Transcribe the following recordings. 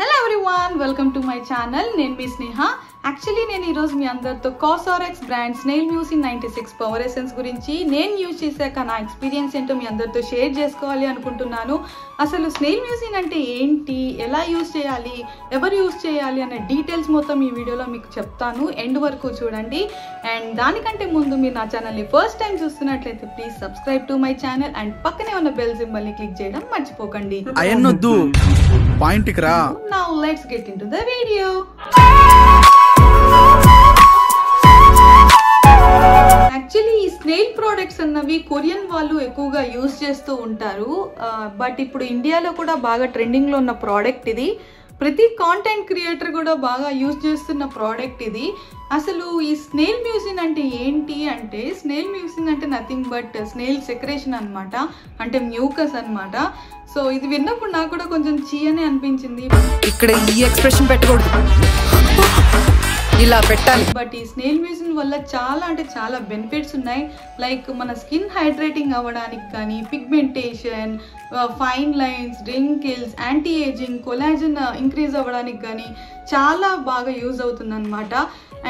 Hello everyone, welcome to my channel. నేను మీ స్నేహ. Actually నేను ఈరోజు మీ అందరితో CosRX brand snail mucin 96 power essence గురించి నేను యూజ్ చేశాక నా ఎక్స్పీరియన్స్ ఏంటో మీ అందరితో షేర్ చేసుకోవాలి అనుకుంటున్నాను. అసలు స్నేల్ మ్యూసిన్ అంటే ఏంటి, ఎలా యూజ్ చేయాలి, ఎవరు యూజ్ చేయాలి అనే డీటెయిల్స్ మొత్తం ఈ వీడియోలో మీకు చెప్తాను. ఎండ్ వరకు చూడండి. అండ్ దానికంటే ముందు మీరు నా ఛానల్ని ఫస్ట్ టైం చూస్తున్నట్లయితే please subscribe to my channel and పక్కనే ఉన్న బెల్ సింబల్ని క్లిక్ చేయడం మర్చిపోకండి. Now let's get into the video. Actually ఈ స్నేల్ ప్రోడక్ట్స్ అన్నవి కొరియన్ వాళ్ళు ఎక్కువగా యూజ్ చేస్తూ ఉంటారు. బట్ ఇప్పుడు ఇండియాలో కూడా బాగా ట్రెండింగ్లో ఉన్న ప్రోడక్ట్ ఇది. ప్రతి కాంటెంట్ క్రియేటర్ కూడా బాగా యూజ్ చేస్తున్న ప్రోడక్ట్ ఇది. అసలు ఈ స్నేల్ మ్యూసిన్ అంటే ఏంటి అంటే, స్నేల్ మ్యూసిన్ అంటే నథింగ్ బట్ స్నేల్ సెక్రేషన్ అనమాట, అంటే మ్యూకస్ అనమాట. సో ఇది విన్నప్పుడు నాకు కూడా కొంచెం చీయనే అనిపించింది. ఇక్కడ ఈ ఎక్స్ప్రెషన్ పెట్టకూడదు, ఇలా పెట్టాలి. బట్ ఈ స్నేల్ మ్యూసిన్ వల్ల చాలా అంటే చాలా బెనిఫిట్స్ ఉన్నాయి. లైక్ మన స్కిన్ హైడ్రేటింగ్ అవ్వడానికి కానీ, pigmentation, fine lines, wrinkles, anti ageing, collagen increase అవ్వడానికి కానీ చాలా బాగా యూజ్ అవుతుంది అనమాట.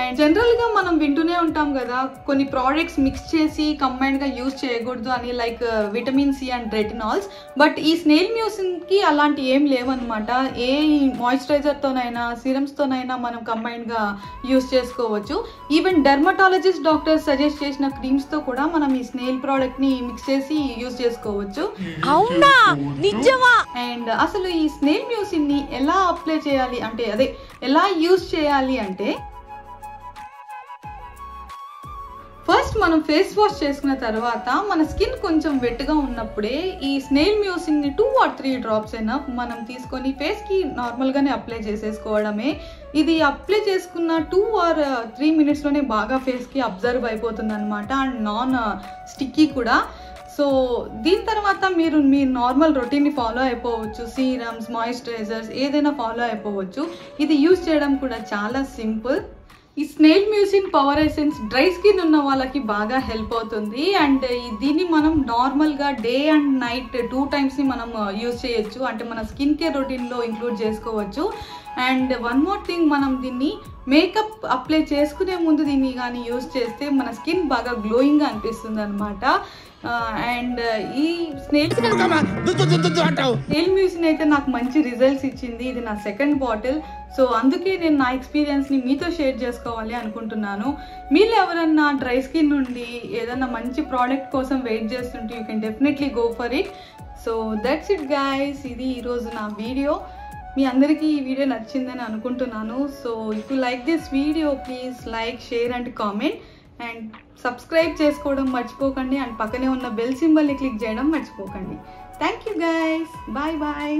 అండ్ జనరల్గా మనం వింటూనే ఉంటాం కదా, కొన్ని ప్రోడక్ట్స్ మిక్స్ చేసి కంబైన్డ్గా యూజ్ చేయకూడదు అని, like vitamin C and retinols. But ఈ స్నేల్ మ్యూసిన్కి అలాంటి ఏం లేవన్నమాట. ఏ మాయిశ్చరైజర్తోనైనా సిరమ్స్తోనైనా మనం కంబైన్డ్గా యూజ్ చేసుకోవచ్చు. ఈవెన్ డెర్మటాలజిస్ట్ డాక్టర్స్ సజెస్ట్ చేసిన క్రీమ్స్తో కూడా మనం ఈ స్నేల్ ప్రోడక్ట్ని మిక్స్ చేసి యూజ్ చేసుకోవచ్చు. అండ్ అసలు ఈ స్నేల్ మ్యూసిన్ని ఎలా అప్లై చేయాలి అంటే, అదే ఎలా యూజ్ చేయాలి అంటే, ఫస్ట్ మనం ఫేస్ వాష్ చేసుకున్న తర్వాత మన స్కిన్ కొంచెం వెట్గా ఉన్నప్పుడే ఈ స్నేల్ మ్యూసిన్ని 2 or 3 డ్రాప్స్ అయినా మనం తీసుకొని ఫేస్కి నార్మల్గానే అప్లై చేసేసుకోవడమే. ఇది అప్లై చేసుకున్న 2 or 3 మినిట్స్లోనే బాగా ఫేస్కి అబ్జర్వ్ అయిపోతుంది అనమాట. అండ్ నాన్ స్టిక్కీ కూడా. సో దీని తర్వాత మీరు మీ నార్మల్ రొటీన్ని ఫాలో అయిపోవచ్చు. సీరమ్స్, మాయిశ్చరైజర్స్ ఏదైనా ఫాలో అయిపోవచ్చు. ఇది యూజ్ చేయడం కూడా చాలా సింపుల్. ఈ snail mucin power essence dry skin ఉన్న వాళ్ళకి బాగా హెల్ప్ అవుతుంది. అండ్ దీన్ని మనం నార్మల్గా డే అండ్ నైట్ 2 టైమ్స్ని మనం యూజ్ చేయొచ్చు, అంటే మన స్కిన్ కేర్ రొటీన్లో ఇంక్లూడ్ చేసుకోవచ్చు. అండ్ వన్ మోర్ థింగ్, మనం దీన్ని మేకప్ అప్లై చేసుకునే ముందు దీన్ని కానీ యూజ్ చేస్తే మన స్కిన్ బాగా గ్లోయింగ్గా అనిపిస్తుంది అనమాట. అండ్ ఈ స్నేల్ మ్యూసిన్ అయితే నాకు మంచి రిజల్ట్స్ ఇచ్చింది. ఇది నా సెకండ్ బాటిల్. సో అందుకే నేను నా ఎక్స్పీరియన్స్ని మీతో షేర్ చేసుకోవాలి అనుకుంటున్నాను. మీరు ఎవరన్నా డ్రై స్కిన్ నుండి ఏదన్నా మంచి ప్రోడక్ట్ కోసం వెయిట్ చేస్తుంటే you can definitely go for it. So that's it guys, ఇది ఈరోజు నా వీడియో. మీ అందరికీ ఈ వీడియో నచ్చిందని అనుకుంటున్నాను. So if you like this video please like, share and comment. And subscribe చేసుకోవడం మర్చిపోకండి. అండ్ పక్కనే ఉన్న బెల్ సింబల్ని క్లిక్ చేయడం మర్చిపోకండి. Thank you guys, bye bye.